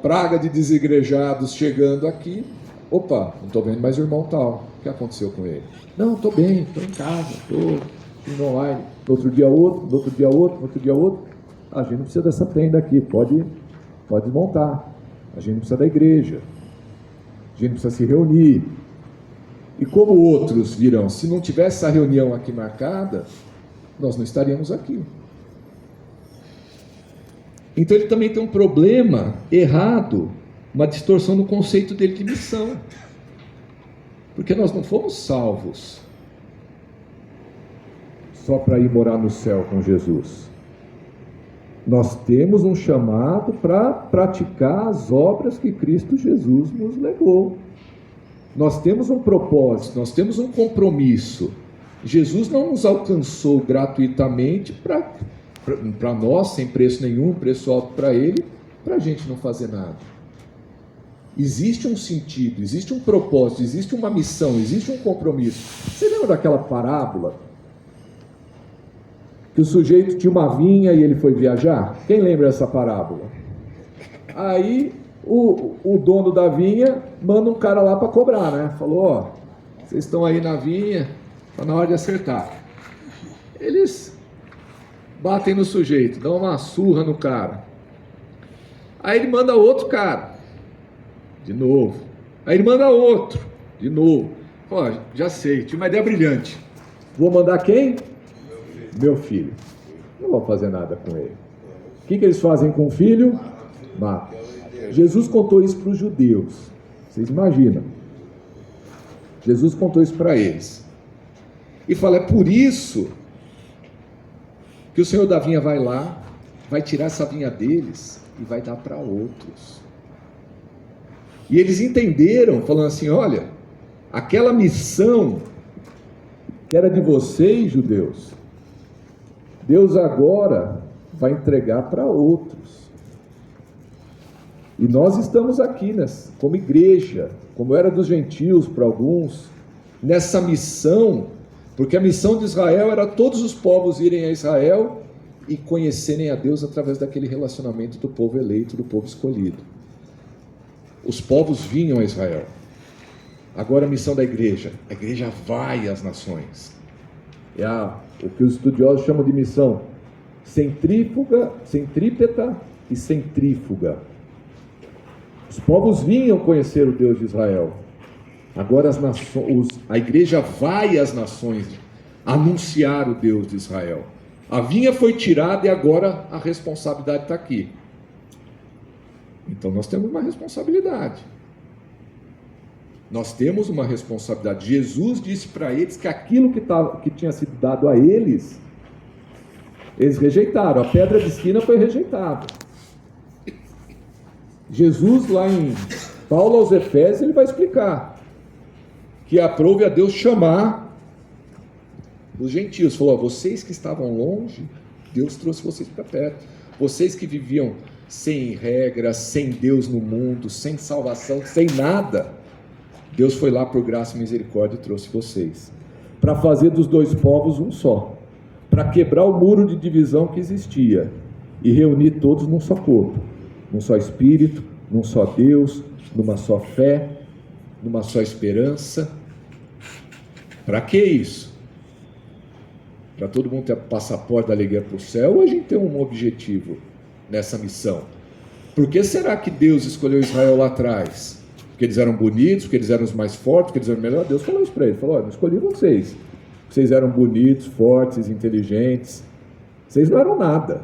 praga de desigrejados chegando aqui, opa, não estou vendo mais o irmão tal. O que aconteceu com ele? Não, estou bem, estou em casa, estou indo online. No outro dia outro, no outro dia outro, no outro dia outro. A gente não precisa dessa tenda aqui, pode montar. A gente não precisa da igreja. A gente não precisa se reunir. E como outros virão, se não tivesse essa reunião aqui marcada, nós não estaríamos aqui. Então ele também tem um problema errado, uma distorção no conceito dele de missão. Porque nós não fomos salvos só para ir morar no céu com Jesus. Nós temos um chamado para praticar as obras que Cristo Jesus nos legou. Nós temos um propósito, nós temos um compromisso. Jesus não nos alcançou gratuitamente para nós, sem preço nenhum, preço alto para Ele, para a gente não fazer nada. Existe um sentido, existe um propósito, existe uma missão, existe um compromisso. Você lembra daquela parábola? Que o sujeito tinha uma vinha e ele foi viajar? Quem lembra dessa parábola? Aí o dono da vinha manda um cara lá para cobrar, né? Falou, vocês estão aí na vinha, está na hora de acertar. Eles batem no sujeito, dão uma surra no cara. Aí ele manda outro cara, de novo. Aí ele manda outro, de novo. Já sei, tinha uma ideia brilhante. Vou mandar quem? Meu filho. Não vou fazer nada com ele. O que eles fazem com o filho? Matam. Jesus contou isso para os judeus. Vocês imaginam? Jesus contou isso para eles. E fala, é por isso que o Senhor da vinha vai lá, vai tirar essa vinha deles e vai dar para outros. E eles entenderam, falando assim, olha, aquela missão que era de vocês, judeus, Deus agora vai entregar para outros. E nós estamos aqui, como igreja, como era dos gentios para alguns, nessa missão, porque a missão de Israel era todos os povos irem a Israel e conhecerem a Deus através daquele relacionamento do povo eleito, do povo escolhido. Os povos vinham a Israel. Agora a missão da igreja, a igreja vai às nações. É o que os estudiosos chamam de missão centrípeta e centrífuga. Os povos vinham conhecer o Deus de Israel. Agora a igreja vai às nações. anunciar o Deus de Israel. A vinha foi tirada e agora a responsabilidade está aqui. Então nós temos uma responsabilidade. Nós temos uma responsabilidade. Jesus disse para eles que aquilo que tinha sido dado a eles, eles rejeitaram. A pedra de esquina foi rejeitada. Jesus, lá em Paulo aos Efésios, ele vai explicar que aprove a Deus chamar os gentios. Falou: vocês que estavam longe, Deus trouxe vocês para perto. Vocês que viviam sem regras, sem Deus no mundo, sem salvação, sem nada, Deus foi lá por graça e misericórdia e trouxe vocês para fazer dos dois povos um só, para quebrar o muro de divisão que existia e reunir todos num só corpo, num só Espírito, num só Deus, numa só fé, numa só esperança. Para que isso? Para todo mundo ter passaporte da alegria para o céu, ou a gente tem um objetivo nessa missão? Por que será que Deus escolheu Israel lá atrás? Porque eles eram bonitos, porque eles eram os mais fortes, porque eles eram melhores? Deus falou isso para eles, falou: olha, eu escolhi vocês. Vocês eram bonitos, fortes, inteligentes. Vocês não eram nada.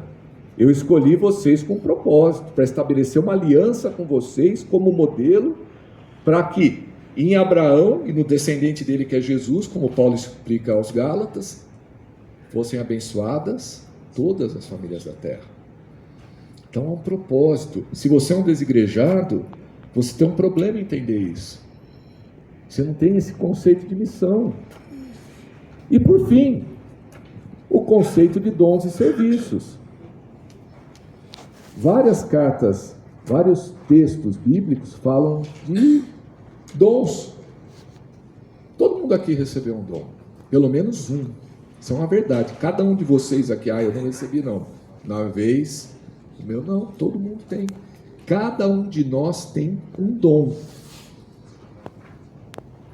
Eu escolhi vocês com um propósito, para estabelecer uma aliança com vocês como modelo, para que em Abraão e no descendente dele, que é Jesus, como Paulo explica aos Gálatas, fossem abençoadas todas as famílias da terra. Então há um propósito. Se você é um desigrejado, você tem um problema em entender isso. Você não tem esse conceito de missão. E por fim, o conceito de dons e serviços. Várias cartas, vários textos bíblicos falam de dons. Todo mundo aqui recebeu um dom, pelo menos um. Isso é uma verdade. Cada um de vocês aqui: eu não recebi não. Na vez, o meu não, todo mundo tem. Cada um de nós tem um dom.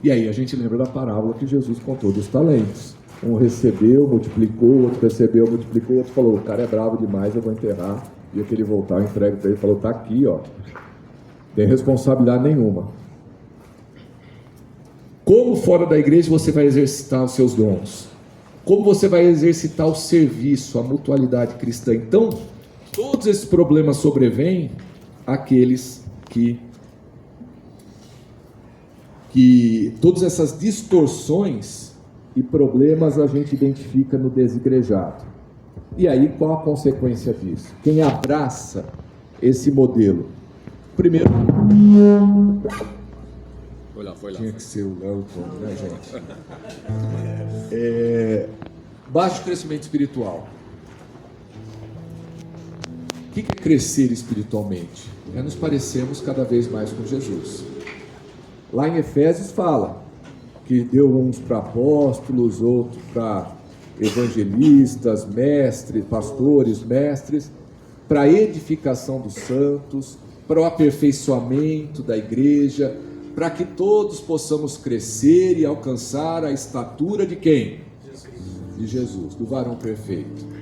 E aí a gente lembra da parábola que Jesus contou dos talentos. Um recebeu, multiplicou, outro recebeu, multiplicou, outro falou: o cara é bravo demais, eu vou enterrar. E aquele voltar, eu entrego para ele, falou: tá aqui, ó. Tem responsabilidade nenhuma. Como fora da igreja você vai exercitar os seus dons? Como você vai exercitar o serviço, a mutualidade cristã? Então, todos esses problemas sobrevêm àqueles que todas essas distorções e problemas a gente identifica no desigrejado. E aí, qual a consequência disso? Quem abraça esse modelo? Primeiro, foi lá. Tinha que ser o Léo, né, gente? Baixo crescimento espiritual. O que é crescer espiritualmente? É nos parecermos cada vez mais com Jesus. Lá em Efésios fala que deu uns para apóstolos, outros para evangelistas, mestres, pastores, mestres, para a edificação dos santos, para o aperfeiçoamento da igreja, para que todos possamos crescer e alcançar a estatura de quem? De Jesus, do varão perfeito.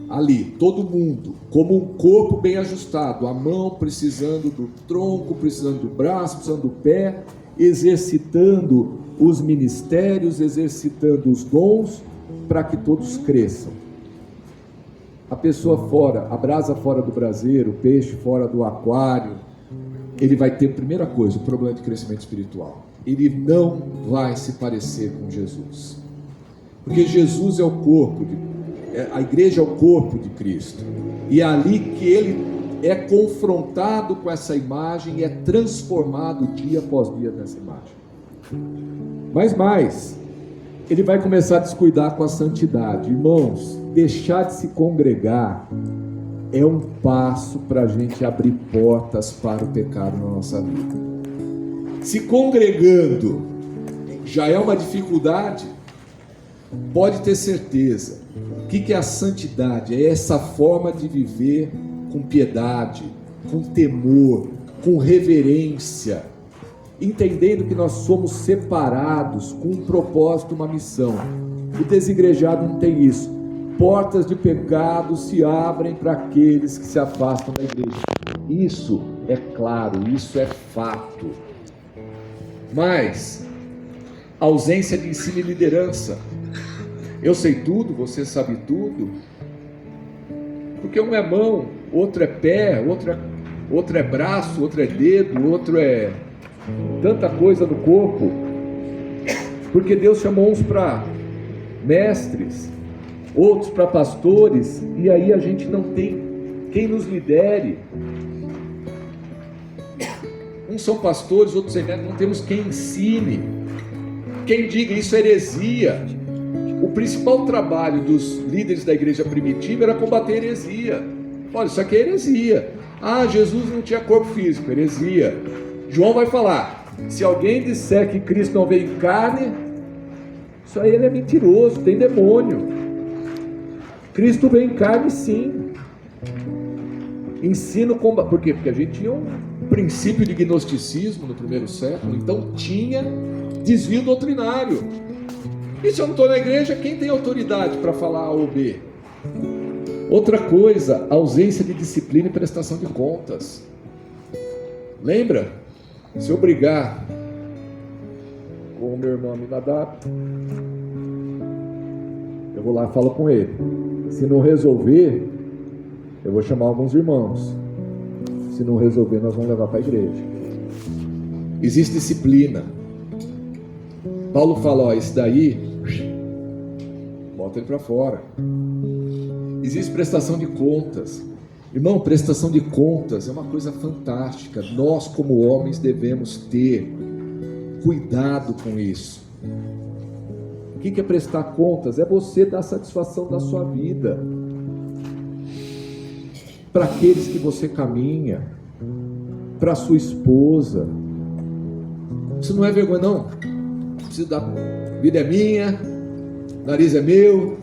Ali, todo mundo, como um corpo bem ajustado, a mão precisando do tronco, precisando do braço, precisando do pé, exercitando os ministérios, exercitando os dons, para que todos cresçam. A pessoa fora, a brasa fora do braseiro, o peixe fora do aquário, ele vai ter, primeira coisa, o problema de crescimento espiritual. Ele não vai se parecer com Jesus. Porque Jesus é o corpo, a igreja é o corpo de Cristo. E é ali que ele é confrontado com essa imagem e é transformado dia após dia nessa imagem. Mas mais, ele vai começar a descuidar com a santidade. Irmãos, deixar de se congregar é um passo para a gente abrir portas para o pecado na nossa vida. Se congregando já é uma dificuldade, pode ter certeza. O que é a santidade? É essa forma de viver com piedade, com temor, com reverência, entendendo que nós somos separados com um propósito, uma missão. O desigrejado não tem isso. Portas de pecado se abrem para aqueles que se afastam da igreja. Isso é claro, isso é fato. Mas ausência de ensino e liderança. eu sei tudo, você sabe tudo. Porque um é mão, outro é pé, outro é braço, outro é dedo, outro é tanta coisa no corpo. Porque Deus chamou uns para mestres, outros para pastores, e aí a gente não tem quem nos lidere. Uns são pastores, outros são mestres, não temos quem ensine, quem diga isso é heresia. O principal trabalho dos líderes da igreja primitiva era combater a heresia. Olha, isso aqui é heresia. Ah, Jesus não tinha corpo físico, heresia. João vai falar, se alguém disser que Cristo não veio em carne, isso aí ele é mentiroso, tem demônio. Cristo veio em carne, sim. Ensino combate. Por quê? Porque a gente tinha um princípio de gnosticismo no primeiro século, então tinha desvio doutrinário. E se eu não estou na igreja, quem tem autoridade para falar A ou B? Outra coisa, ausência de disciplina e prestação de contas. Lembra? Se eu brigar com o meu irmão Aminadab, eu vou lá e falo com ele. Se não resolver, eu vou chamar alguns irmãos. Se não resolver, nós vamos levar para a igreja. Existe disciplina. Paulo fala, ó, esse daí, bota ele para fora. Existe prestação de contas. Irmão, prestação de contas é uma coisa fantástica. Nós, como homens, devemos ter cuidado com isso. O que é prestar contas? É você dar satisfação da sua vida para aqueles que você caminha, para sua esposa. Isso não é vergonha, não. Preciso dar. Vida é minha, nariz é meu,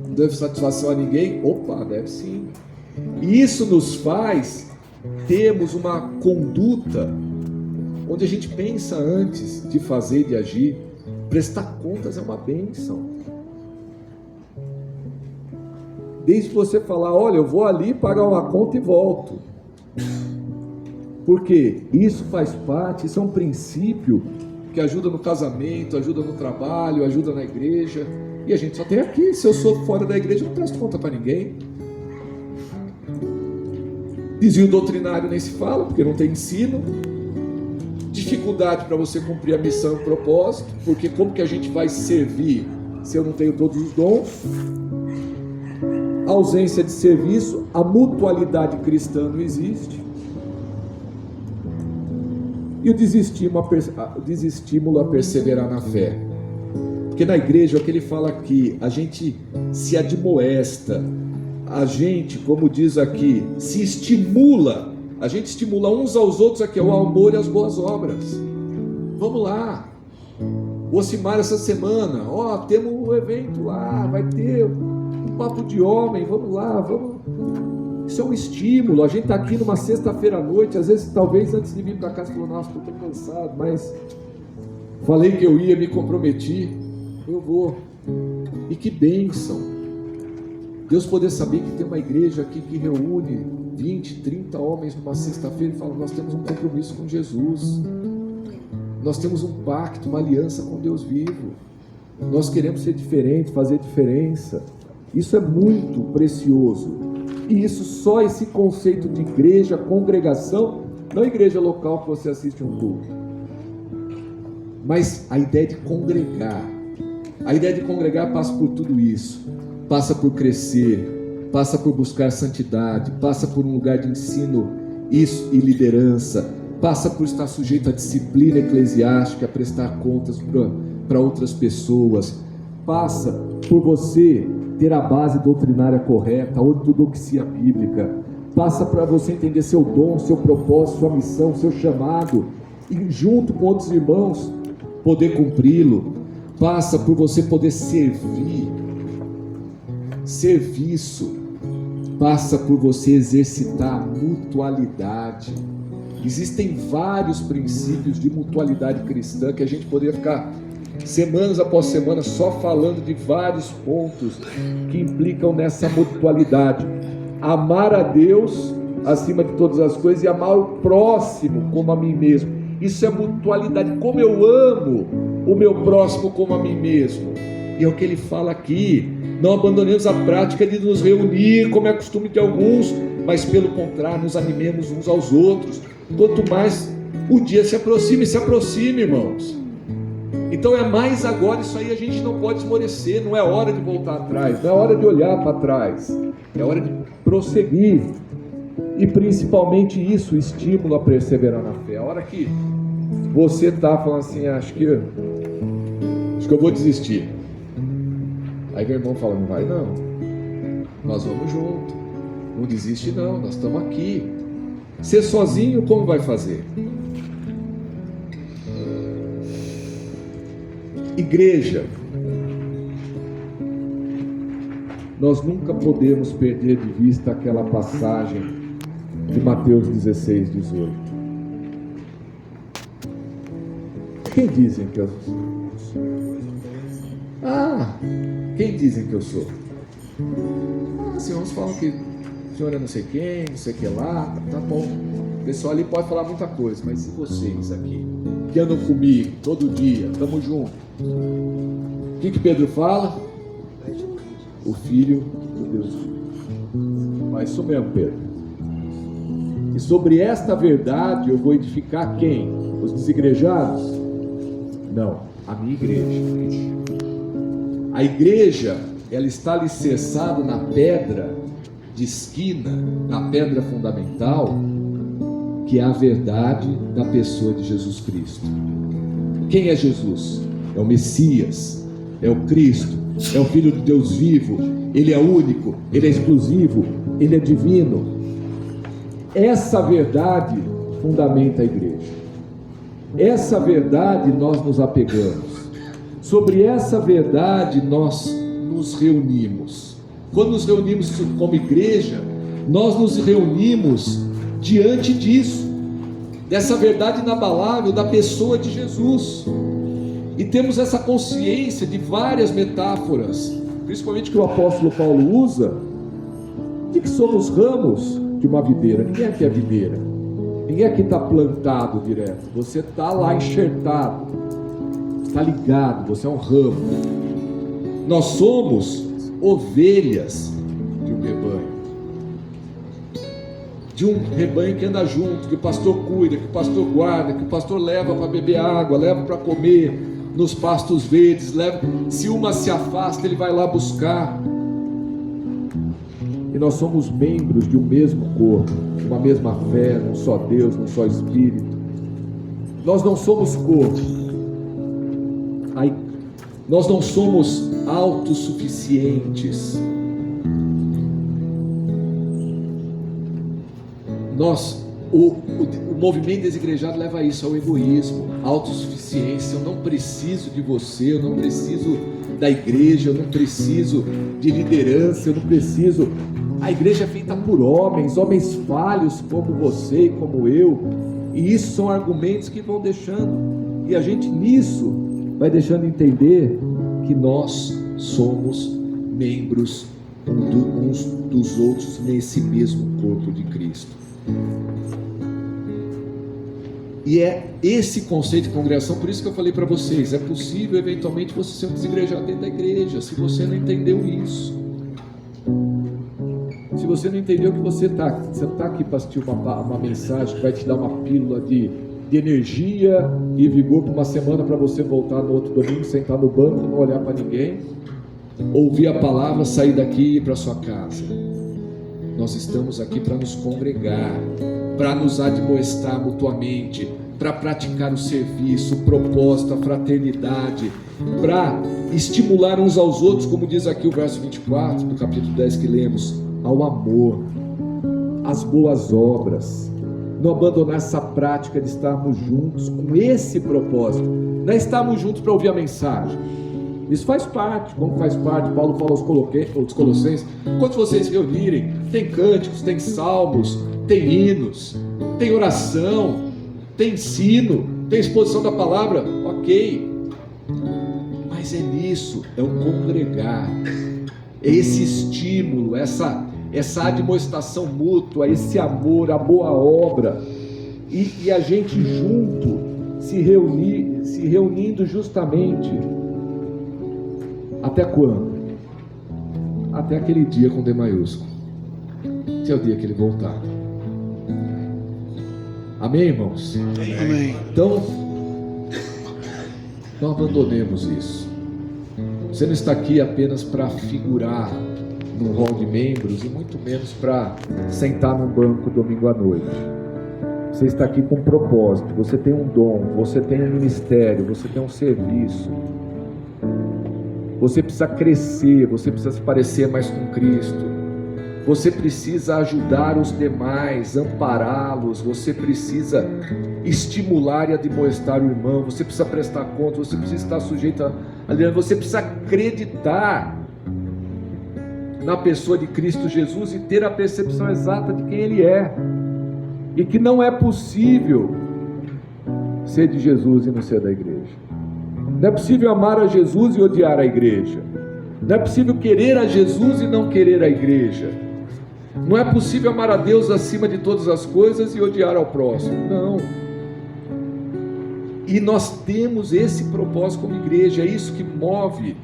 não devo satisfação a ninguém. Opa, deve sim. E isso nos faz termos uma conduta onde a gente pensa antes de fazer, de agir. Prestar contas é uma bênção. Desde você falar, olha, eu vou ali pagar uma conta e volto. Porque isso faz parte, isso é um princípio que ajuda no casamento, ajuda no trabalho, ajuda na igreja. E a gente só tem aqui. Se eu sou fora da igreja, eu não presto conta para ninguém. Desvio doutrinário nem se fala, porque não tem ensino. Dificuldade para você cumprir a missão e o propósito, porque como que a gente vai servir se eu não tenho todos os dons? Ausência de serviço, a mutualidade cristã não existe. E o desestímulo a perseverar na fé. Porque na igreja, é o que ele fala aqui, a gente se admoesta, a gente, como diz aqui, se estimula, a gente estimula uns aos outros aqui, ao amor e às boas obras. Vamos lá. O Ocimar essa semana, ó, temos um evento lá, vai ter um papo de homem, vamos lá, vamos. Isso é um estímulo. A gente está aqui numa sexta-feira à noite, às vezes, talvez antes de vir para casa, falou, nossa, estou cansado, mas falei que eu ia, me comprometi, eu vou. E que bênção. Deus poder saber que tem uma igreja aqui que reúne 20, 30 homens numa sexta-feira e fala, nós temos um compromisso com Jesus. Nós temos um pacto, uma aliança com Deus vivo. Nós queremos ser diferente, fazer diferença. Isso é muito precioso. E isso, só esse conceito de igreja, congregação, não igreja local que você assiste um culto, mas a ideia de congregar. A ideia de congregar passa por tudo isso. Passa por crescer, passa por buscar santidade, passa por um lugar de ensino e liderança, passa por estar sujeito à disciplina eclesiástica, a prestar contas para outras pessoas, passa por você ter a base doutrinária correta, a ortodoxia bíblica, passa para você entender seu dom, seu propósito, sua missão, seu chamado, e junto com outros irmãos poder cumpri-lo, passa por você poder servir, serviço, passa por você exercitar a mutualidade. Existem vários princípios de mutualidade cristã que a gente poderia ficar semanas após semana só falando de vários pontos que implicam nessa mutualidade. Amar a Deus acima de todas as coisas e amar o próximo como a mim mesmo. Isso é mutualidade. Como eu amo o meu próximo como a mim mesmo. E é o que ele fala aqui: não abandonemos a prática de nos reunir, como é costume de alguns, mas pelo contrário, nos animemos uns aos outros. Quanto mais o dia se aproxima, irmãos. Então é mais agora, isso aí a gente não pode esmorecer, não é hora de voltar atrás, não é hora de olhar para trás, é hora de prosseguir. E principalmente isso, o estímulo a perseverar na fé. A hora que você está falando assim, acho que eu vou desistir. Aí meu irmão fala, não vai não, nós vamos junto, não desiste não, nós estamos aqui. Ser sozinho, como vai fazer? Igreja, nós nunca podemos perder de vista aquela passagem de Mateus 16, 18. Quem dizem que eu sou? Quem dizem que eu sou? Os irmãos falam que o senhor é não sei quem, não sei o que lá, tá bom. O pessoal ali pode falar muita coisa, mas e vocês aqui, que andam comigo todo dia, estamos juntos? O que Pedro fala? O Filho de Deus. Mas isso mesmo, Pedro. E sobre esta verdade eu vou edificar quem? Os desigrejados? Não, a minha igreja. A igreja, ela está alicerçada na pedra de esquina, na pedra fundamental, que é a verdade da pessoa de Jesus Cristo. Quem é Jesus? É o Messias, é o Cristo, é o Filho de Deus vivo. Ele é único, ele é exclusivo, ele é divino. Essa verdade fundamenta a igreja. Essa verdade nós nos apegamos. Sobre essa verdade nós nos reunimos. Quando nos reunimos como igreja, nós nos reunimos diante disso, dessa verdade inabalável da pessoa de Jesus. E temos essa consciência de várias metáforas, principalmente que o apóstolo Paulo usa, de que somos ramos de uma videira. Ninguém aqui é videira, ninguém aqui está plantado direto, você está lá enxertado, está ligado, você é um ramo. Nós somos ovelhas de um rebanho que anda junto, que o pastor cuida, que o pastor guarda, que o pastor leva para beber água, leva para comer nos pastos verdes, leva, se uma se afasta, ele vai lá buscar. E nós somos membros de um mesmo corpo, de uma mesma fé, num só Deus, num só Espírito. Nós não somos corpo, nós não somos autossuficientes. O movimento desigrejado leva a isso, ao egoísmo, à autossuficiência. Eu não preciso de você, eu não preciso da igreja, eu não preciso de liderança, eu não preciso. A igreja é feita por homens falhos como você e como eu, e isso são argumentos que vão deixando, e a gente nisso vai deixando entender que nós somos membros uns dos outros nesse mesmo corpo de Cristo. E é esse conceito de congregação, por isso que eu falei para vocês, é possível eventualmente você ser um desigrejado dentro da igreja, se você não entendeu isso. Se você não entendeu que você não está aqui para assistir uma mensagem que vai te dar uma pílula de energia e vigor por uma semana para você voltar no outro domingo, sentar no banco, não olhar para ninguém, ouvir a palavra, sair daqui e ir para sua casa. Nós estamos aqui para nos congregar, para nos admoestar mutuamente, para praticar o serviço, o propósito, a fraternidade, para estimular uns aos outros, como diz aqui o verso 24 do capítulo 10 que lemos, ao amor, às boas obras. Não abandonar essa prática de estarmos juntos com esse propósito. Não é estarmos juntos para ouvir a mensagem. Isso faz parte, como faz parte, Paulo fala aos Colossenses, quando vocês se reunirem, tem cânticos, tem salmos, tem hinos, tem oração, tem ensino, tem exposição da palavra, ok, mas é nisso, é o congregar, é esse estímulo, essa admoestação mútua, esse amor, a boa obra, e a gente junto, se reunindo justamente Até quando? Até aquele dia com D maiúsculo. Até o dia que ele voltar. Amém, irmãos? Amém. Então, não abandonemos isso. Você não está aqui apenas para figurar no hall de membros e muito menos para sentar num banco domingo à noite. Você está aqui com um propósito, você tem um dom, você tem um ministério, você tem um serviço. Você precisa crescer, você precisa se parecer mais com Cristo. Você precisa ajudar os demais, ampará-los, você precisa estimular e admoestar o irmão, você precisa prestar conta, você precisa estar sujeito a aliança, você precisa acreditar na pessoa de Cristo Jesus e ter a percepção exata de quem Ele é, e que não é possível ser de Jesus e não ser da igreja. Não é possível amar a Jesus e odiar a igreja. Não é possível querer a Jesus e não querer a igreja. Não é possível amar a Deus acima de todas as coisas e odiar ao próximo. Não. E nós temos esse propósito como igreja. É isso que move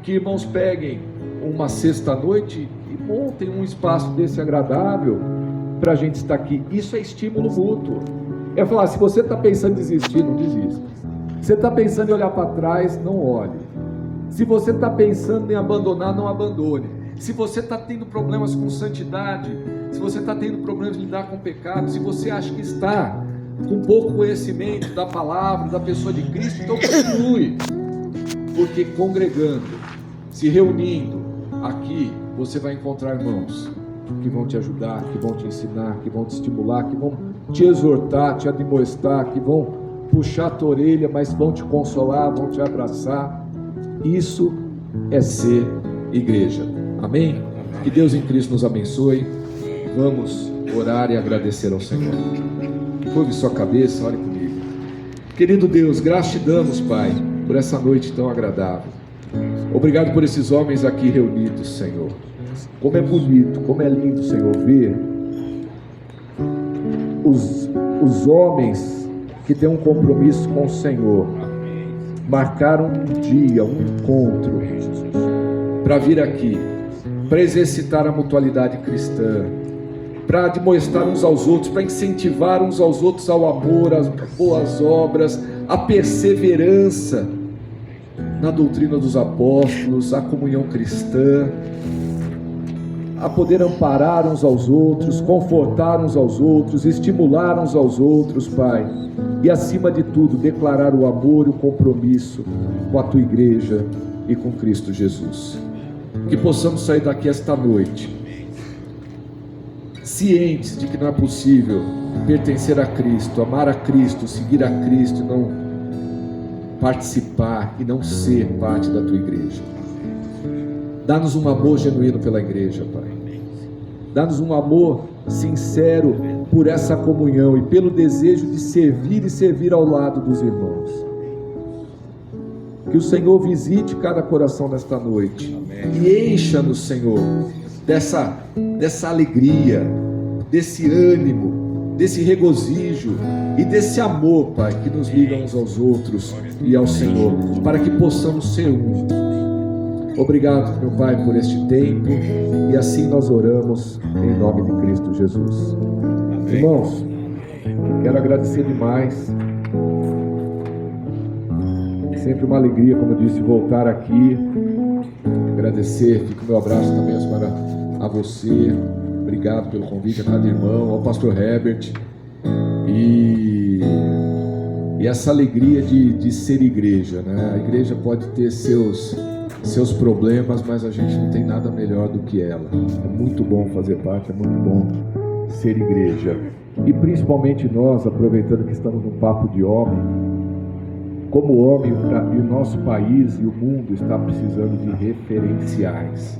que irmãos peguem uma sexta-noite e montem um espaço desse agradável para a gente estar aqui. Isso é estímulo mútuo. É falar, se você está pensando em desistir, não desista. Se você está pensando em olhar para trás, não olhe. Se você está pensando em abandonar, não abandone. Se você está tendo problemas com santidade, se você está tendo problemas de lidar com pecado, se você acha que está com pouco conhecimento da palavra, da pessoa de Cristo, então continue. Porque congregando, se reunindo aqui, você vai encontrar irmãos que vão te ajudar, que vão te ensinar, que vão te estimular, que vão te exortar, te admoestar, que vão puxar a tua orelha, mas vão te consolar, vão te abraçar. Isso é ser igreja. Amém? Que Deus em Cristo nos abençoe. Vamos orar e agradecer ao Senhor. Curve sua cabeça, ore comigo. Querido Deus, graças te damos, Pai, por essa noite tão agradável. Obrigado por esses homens aqui reunidos, Senhor. Como é bonito, como é lindo, Senhor, ver os homens que têm um compromisso com o Senhor, marcaram um dia, um encontro, para vir aqui, para exercitar a mutualidade cristã, para admoestar uns aos outros, para incentivar uns aos outros ao amor, às boas obras, à perseverança na doutrina dos apóstolos, à comunhão cristã, a poder amparar uns aos outros, confortar uns aos outros, estimular uns aos outros, Pai, e acima de tudo, declarar o amor e o compromisso com a Tua igreja e com Cristo Jesus. Que possamos sair daqui esta noite cientes de que não é possível pertencer a Cristo, amar a Cristo, seguir a Cristo e não participar e não ser parte da Tua igreja. Dá-nos um amor genuíno pela igreja, Pai. Dá-nos um amor sincero por essa comunhão e pelo desejo de servir e servir ao lado dos irmãos. Que o Senhor visite cada coração nesta noite. Amém. E encha-nos, Senhor, dessa alegria, desse ânimo, desse regozijo e desse amor, Pai, que nos liga uns aos outros e ao Senhor, para que possamos ser um. Obrigado, meu Pai, por este tempo, e assim nós oramos em nome de Cristo Jesus. Amém. Irmãos, quero agradecer demais. Sempre uma alegria, como eu disse, voltar aqui. Agradecer, fica o meu abraço também para a você. Obrigado pelo convite a cada irmão, ao pastor Herbert. E essa alegria de ser igreja, né? A igreja pode ter seus problemas, mas a gente não tem nada melhor do que ela. É muito bom fazer parte, é muito bom ser igreja. E principalmente nós, aproveitando que estamos num papo de homem, como homem, e o nosso país e o mundo está precisando de referenciais.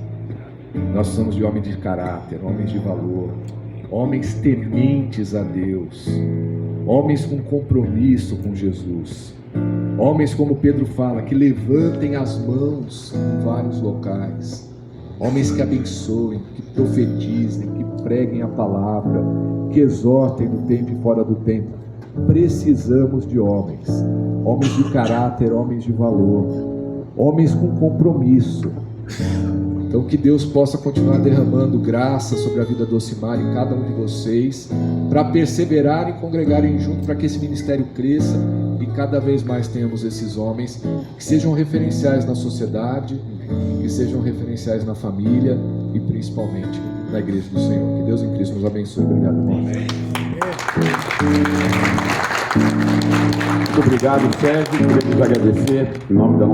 Nós somos de homens de caráter, homens de valor, homens tementes a Deus, homens com compromisso com Jesus, homens, como Pedro fala, que levantem as mãos em vários locais, homens que abençoem, que profetizem, que preguem a palavra, que exortem no tempo e fora do tempo. Precisamos de homens de caráter, homens de valor, homens com compromisso. Então que Deus possa continuar derramando graça sobre a vida do Ocimar e cada um de vocês, para perseverarem e congregarem junto, para que esse ministério cresça e cada vez mais tenhamos esses homens que sejam referenciais na sociedade, que sejam referenciais na família e principalmente na igreja do Senhor. Que Deus em Cristo nos abençoe. Obrigado, irmão. Muito obrigado, Sérgio. Queremos agradecer em nome da